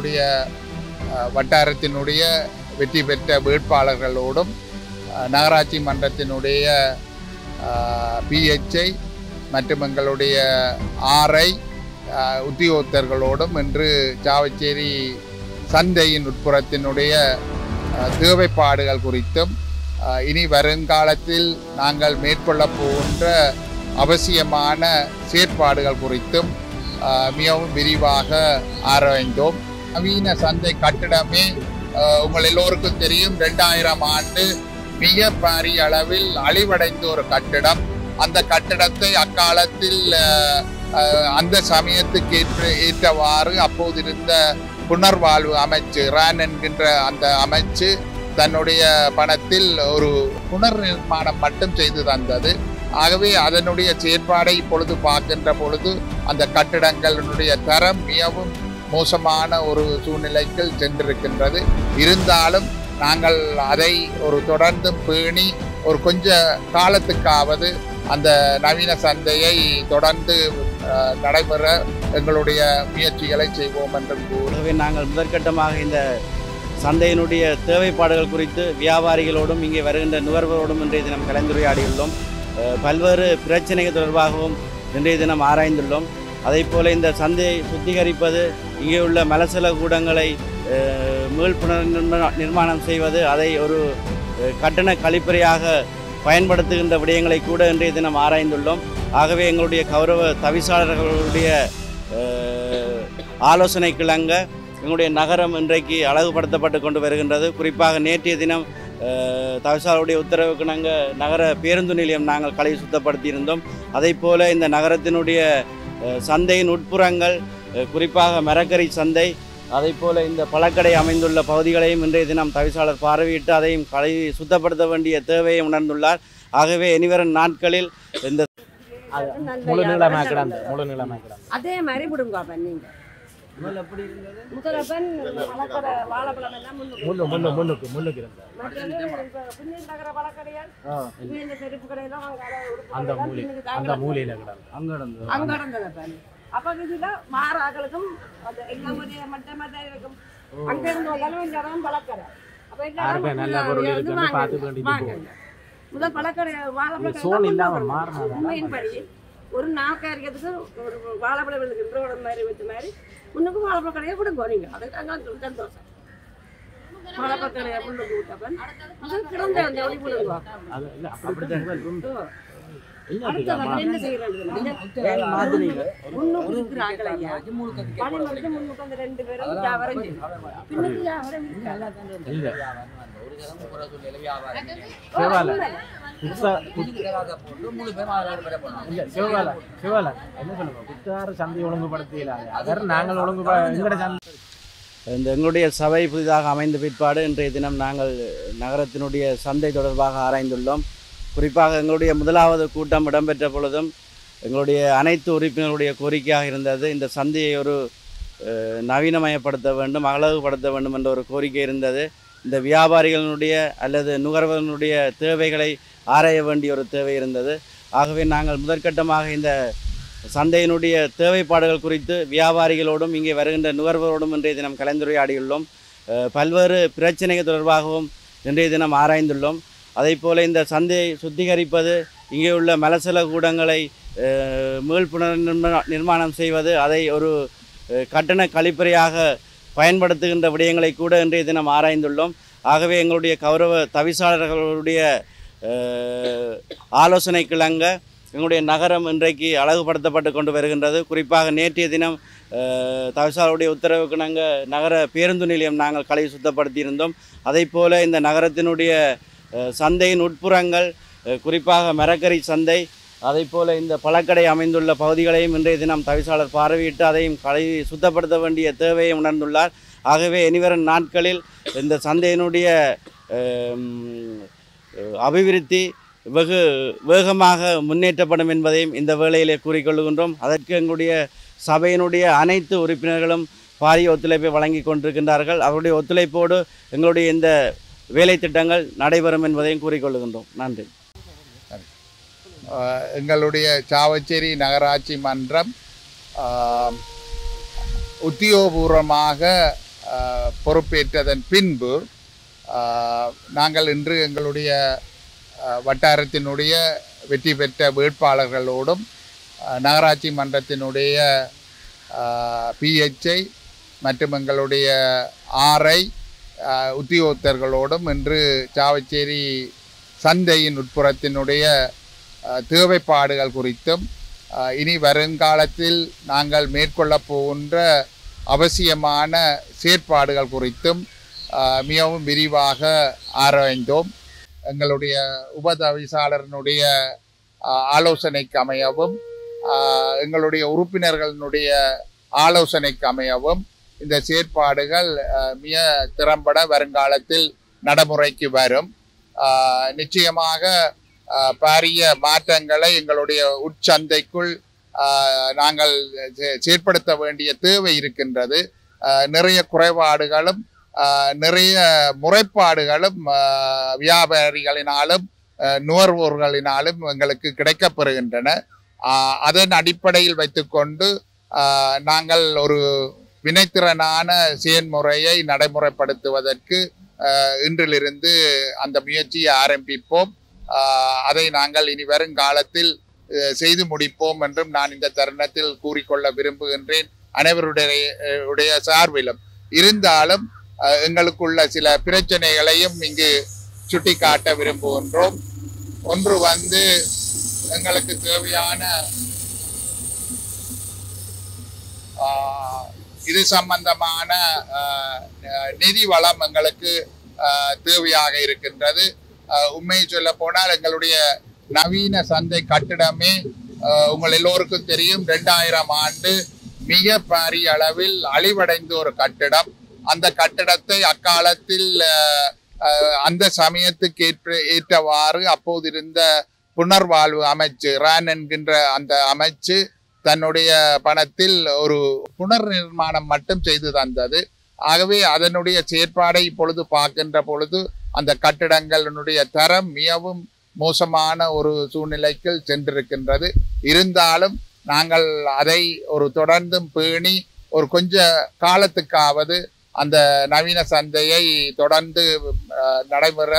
எங்களுடைய வட்டாரத்தினுடைய வெற்றி பெற்ற வேட்பாளர்களோடும் நகராட்சி மன்றத்தினுடைய பிஹெச்ஐ மற்றும் எங்களுடைய ஆர்ஐ உத்தியோகத்தர்களோடும் இன்று சாவச்சேரி சந்தையின் உட்புறத்தினுடைய தேவைப்பாடுகள் குறித்தும் இனி வருங்காலத்தில் நாங்கள் மேற்கொள்ள போகின்ற அவசியமான செயற்பாடுகள் குறித்தும் மிகவும் விரிவாக ஆராய்ந்தோம். நவீன சந்தை கட்டிடமே உங்கள் எல்லோருக்கும் தெரியும், 2000 ஆண்டு மிக பாரிய அளவில் அழிவடைந்த ஒரு கட்டிடம். அந்த கட்டிடத்தை அக்காலத்தில் அந்த சமயத்துக்கு ஏற்றவாறு அப்போது இருந்த புனர்வாழ்வு அமைச்சு ரான் என்கின்ற அந்த அமைச்சு தன்னுடைய பணத்தில் ஒரு புனர் நிர்மாணம் மட்டும் செய்து தந்தது. ஆகவே அதனுடைய செயற்பாடை இப்பொழுது பார்க்கின்ற பொழுது அந்த கட்டிடங்களுடைய தரம் மிகவும் மோசமான ஒரு சூழ்நிலைக்கு சென்றிருக்கின்றது. இருந்தாலும் நாங்கள் அதை ஒரு தொடர்ந்து பேணி ஒரு கொஞ்ச காலத்துக்காவது அந்த நவீன சந்தையை தொடர்ந்து நடைபெற எங்களுடைய முயற்சிகளை செய்வோம் என்று கூறவே நாங்கள் முதற்கட்டமாக இந்த சந்தையினுடைய தேவைப்பாடுகள் குறித்து வியாபாரிகளோடும் இங்கே வருகின்ற நுகர்வோரோடும் இன்றைய தினம் கலந்துரையாடியுள்ளோம். பல்வேறு பிரச்சனைகள் தொடர்பாகவும் இன்றைய தினம் ஆராய்ந்துள்ளோம். அதே போல் இந்த சந்தையை சுத்திகரிப்பது, இங்கே உள்ள மலசல கூடங்களை மீள்புனர் நிர்மாணம் செய்வது, அதை ஒரு கட்டண கழிப்பறையாக பயன்படுத்துகின்ற விடயங்களை கூட இன்றைய தினம் ஆராய்ந்துள்ளோம். ஆகவே எங்களுடைய கௌரவ தவிசாளர்களுடைய ஆலோசனை கிளங்க எங்களுடைய நகரம் இன்றைக்கு அழகுபடுத்தப்பட்டு கொண்டு வருகின்றது. குறிப்பாக நேற்றைய தினம் தவிசாளருடைய உத்தரவுக்கு நாங்கள் நகர பேருந்து நிலையம் நாங்கள் கழுவி சுத்தப்படுத்தியிருந்தோம். அதை போல இந்த நகரத்தினுடைய சந்தையின் உட்புறங்கள், குறிப்பாக மரக்கறி சந்தை, அதை போல இந்த பழக்கடை அமைந்துள்ள பகுதிகளையும் இன்றைய தினம் தவிசாளர் பார்வையிட்டு அதையும் கழுவி சுத்தப்படுத்த வேண்டிய தேவையை உணர்ந்துள்ளார். ஆகவே இனிவரும் நாட்களில் இந்த முழு நீளமாக அதே மாதிரி விடுங்க. நீங்கள் முதலப்பன் வாழைப்பழம் எல்லாம் முன்னுக்கு நகர பழக்கடையால் செருப்பு கடையெல்லாம் அந்த மூலையில அங்க நடந்தது. அப்ப இதுல மாறாக்களுக்கும் எல்லாம் ஒரே மட்டமா தான் இருக்கும். அங்க இருந்து வந்தாலும் பழக்கடை. அப்ப முதல் பழக்கடை வாழைப்பழம் ஒரு நாற்காரிக்கிறதுக்கு ஒரு வாழைப்பழம் விழுகின்ற மாதிரி வச்ச மாதிரி முன்னுக்கு வாழைப்பழ கடையை கொடுங்க. நீங்க அதுக்கு சந்தோஷம். வாழைப்பழ கடையை முன்னுக்கு விட்டப்பன் கிடந்த அந்த ஒளி விழுங்க. என்ன செய்யறாங்க முன்னுக்கு இருக்கிறாங்க ஐயா. பணி முன்னுக்கு அந்த 2 பேரும் வியாபாரம் பின்னுக்கு வியாபாரம் எங்களுடைய சபை புதிதாக அமைந்த பிற்பாடு இன்றைய தினம் நாங்கள் நகரத்தினுடைய சந்தை தொடர்பாக ஆராய்ந்துள்ளோம். குறிப்பாக எங்களுடைய முதலாவது கூட்டம் இடம்பெற்ற பொழுதும் எங்களுடைய அனைத்து உறுப்பினர்களுடைய கோரிக்கையாக இருந்தது, இந்த சந்தையை ஒரு நவீனமயப்படுத்த வேண்டும், அழகுபடுத்த வேண்டும் என்ற ஒரு கோரிக்கை இருந்தது. இந்த வியாபாரிகளினுடைய அல்லது நுகர்வோர்களுடைய தேவைகளை ஆராய வேண்டிய ஒரு தேவை இருந்தது. ஆகவே நாங்கள் முதற்கட்டமாக இந்த சந்தையினுடைய தேவைப்பாடுகள் குறித்து வியாபாரிகளோடும் இங்கே வருகின்ற நுகர்வோரோடும் இன்றைய தினம் கலந்துரையாடியுள்ளோம். பல்வேறு பிரச்சனைகள் தொடர்பாகவும் இன்றைய தினம் ஆராய்ந்துள்ளோம். அதை போல் இந்த சந்தையை சுத்திகரிப்பது, இங்கே உள்ள மலசல கூடங்களை மீள்புனர் நிர்மாணம் செய்வது, அதை ஒரு கட்டண கழிப்பறையாக பயன்படுத்துகின்ற விடயங்களை கூட இன்றைய தினம் ஆராய்ந்துள்ளோம். ஆகவே எங்களுடைய கௌரவ தவிசாளர்களுடைய ஆலோசனை கிளங்க எங்களுடைய நகரம் இன்றைக்கு அழகுபடுத்தப்பட்டு கொண்டு வருகின்றது. குறிப்பாக நேற்றைய தினம் தவிசாளருடைய உத்தரவுக்கு நாங்கள் நகர பேருந்து நிலையம் நாங்கள் கழுவி சுத்தப்படுத்தியிருந்தோம். அதை போல இந்த நகரத்தினுடைய சந்தையின் உட்புறங்கள், குறிப்பாக மரக்கறி சந்தை, அதை போல இந்த பழக்கடை அமைந்துள்ள பகுதிகளையும் இன்றைய தினம் தவிசாளர் பார்வையிட்டு அதையும் கழுவி சுத்தப்படுத்த வேண்டிய தேவையை உணர்ந்துள்ளார். ஆகவே இனிவரும் நாட்களில் இந்த சந்தையினுடைய அபிவிருத்தி வெகு வேகமாக முன்னேற்றப்படும் என்பதையும் இந்த வேளையிலே கூறிக்கொள்கின்றோம். அதற்கு எங்களுடைய சபையினுடைய அனைத்து உறுப்பினர்களும் பாரிய ஒத்துழைப்பை வழங்கி கொண்டிருக்கின்றார்கள். அவருடைய ஒத்துழைப்போடு எங்களுடைய இந்த வேலை திட்டங்கள் நடைபெறும் என்பதையும் கூறிக்கொள்கின்றோம். நன்றி. எங்களுடைய சாவச்சேரி நகராட்சி மன்றம் உத்தியோகபூர்வமாக பொறுப்பேற்றதன் பின்பு நாங்கள் இன்று எங்களுடைய வட்டாரத்தினுடைய வெற்றி பெற்ற வேட்பாளர்களோடும் நகராட்சி மன்றத்தினுடைய பிஹெச்ஐ மற்றும் எங்களுடைய ஆர்ஐ உத்தியோகத்தர்களோடும் இன்று சாவச்சேரி சந்தையின் உட்புறத்தினுடைய தேவைப்பாடுகள் குறித்தும் இனி வருங்காலத்தில் நாங்கள் மேற்கொள்ளப் போகின்ற அவசியமான செயற்பாடுகள் குறித்தும் மிகவும் விரிவாக ஆராய்ந்தோம். எங்களுடைய உபதவிசாளரனுடைய ஆலோசனைக்கு அமையவும் எங்களுடைய உறுப்பினர்களுடைய ஆலோசனைக்கு அமையவும் இந்த செயற்பாடுகள் மிக திறம்பட வருங்காலத்தில் நடைமுறைக்கு வரும். நிச்சயமாக பாரிய மாற்றங்களை எங்களுடைய உட்சந்தைக்குள் நாங்கள் செயற்படுத்த வேண்டிய தேவை இருக்கின்றது. நிறைய குறைபாடுகளும் நிறைய முறைப்பாடுகளும் வியாபாரிகளினாலும் நுகர்வோர்களினாலும் எங்களுக்கு கிடைக்கப்பெறுகின்றன. அதன் அடிப்படையில் வைத்துக்கொண்டு நாங்கள் ஒரு வினைத்திறனான செயல்முறையை நடைமுறைப்படுத்துவதற்கு இன்றிலிருந்து அந்த முயற்சியை ஆரம்பிப்போம். அதை நாங்கள் இனி வரும் காலத்தில் செய்து முடிப்போம் என்றும் நான் இந்த தருணத்தில் கூறிக்கொள்ள விரும்புகின்றேன். அனைவருடைய சார்பிலும் இருந்தாலும் எங்களுக்குள்ள சில பிரச்சனைகளையும் இங்கு சுட்டிக்காட்ட விரும்புகின்றோம். ஒன்று எங்களுக்கு தேவையான இது சம்பந்தமான நிதி வளம் எங்களுக்கு தேவையாக இருக்கின்றது. உண்மையை சொல்ல போனால் எங்களுடைய நவீன சந்தை கட்டிடமே உங்கள் எல்லோருக்கும் தெரியும் 2000 ஆண்டு மிக பாரிய அளவில் அழிவடைந்த ஒரு கட்டிடம். அந்த கட்டிடத்தை அக்காலத்தில் அந்த சமயத்துக்கு ஏற்றவாறு அப்போது இருந்த புனர்வாழ்வு அமைச்சு ரான் என்கின்ற அந்த அமைச்சு தன்னுடைய பணத்தில் ஒரு புனர் நிர்மாணம் மட்டும் செய்து தந்தது. ஆகவே அதனுடைய செயற்பாடை இப்பொழுது பார்க்கின்ற பொழுது அந்த கட்டிடங்களுடைய தரம் மிகவும் மோசமான ஒரு சூழ்நிலைக்கு சென்றிருக்கின்றது. இருந்தாலும் நாங்கள் அதை ஒரு தொடர்ந்தும் பேணி ஒரு கொஞ்ச காலத்துக்காவது அந்த நவீன சந்தையை தொடர்ந்து நடைபெற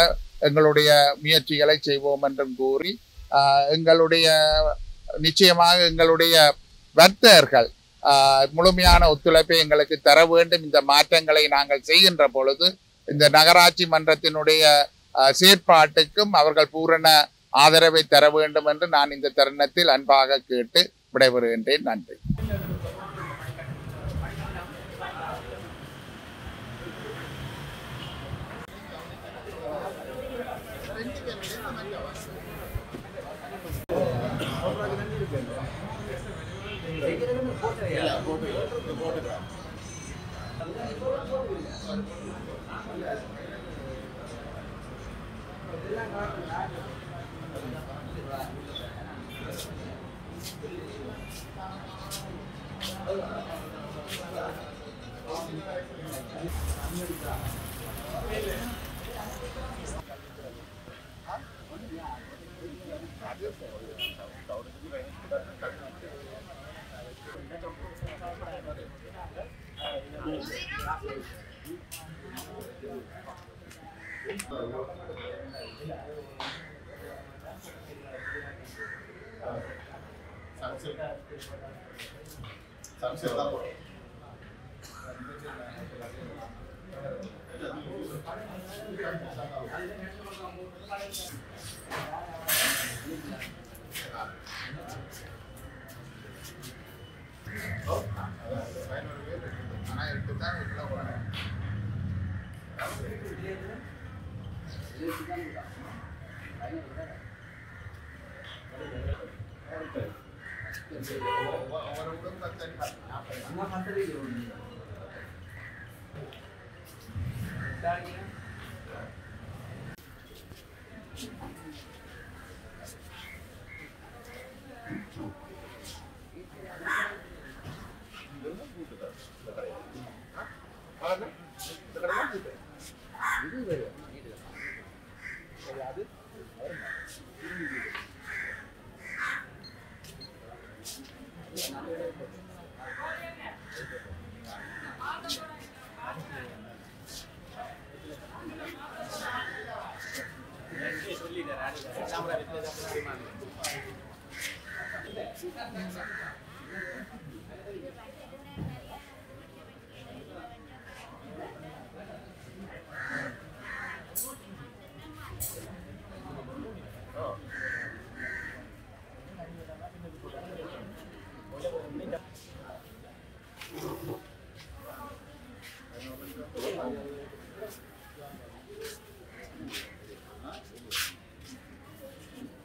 எங்களுடைய முயற்சிகளை செய்வோம் என்றும் கூறி எங்களுடைய நிச்சயமாக எங்களுடைய வர்த்தகர்கள் முழுமையான ஒத்துழைப்பை எங்களுக்கு தர வேண்டும். இந்த மாற்றங்களை நாங்கள் செய்கின்ற பொழுது இந்த நகராட்சி மன்றத்தினுடைய செயற்பாட்டுக்கும் அவர்கள் பூரண ஆதரவை தர வேண்டும் என்று நான் இந்த தருணத்தில் அன்பாக கேட்டு விடைபெறுகின்றேன். நன்றி.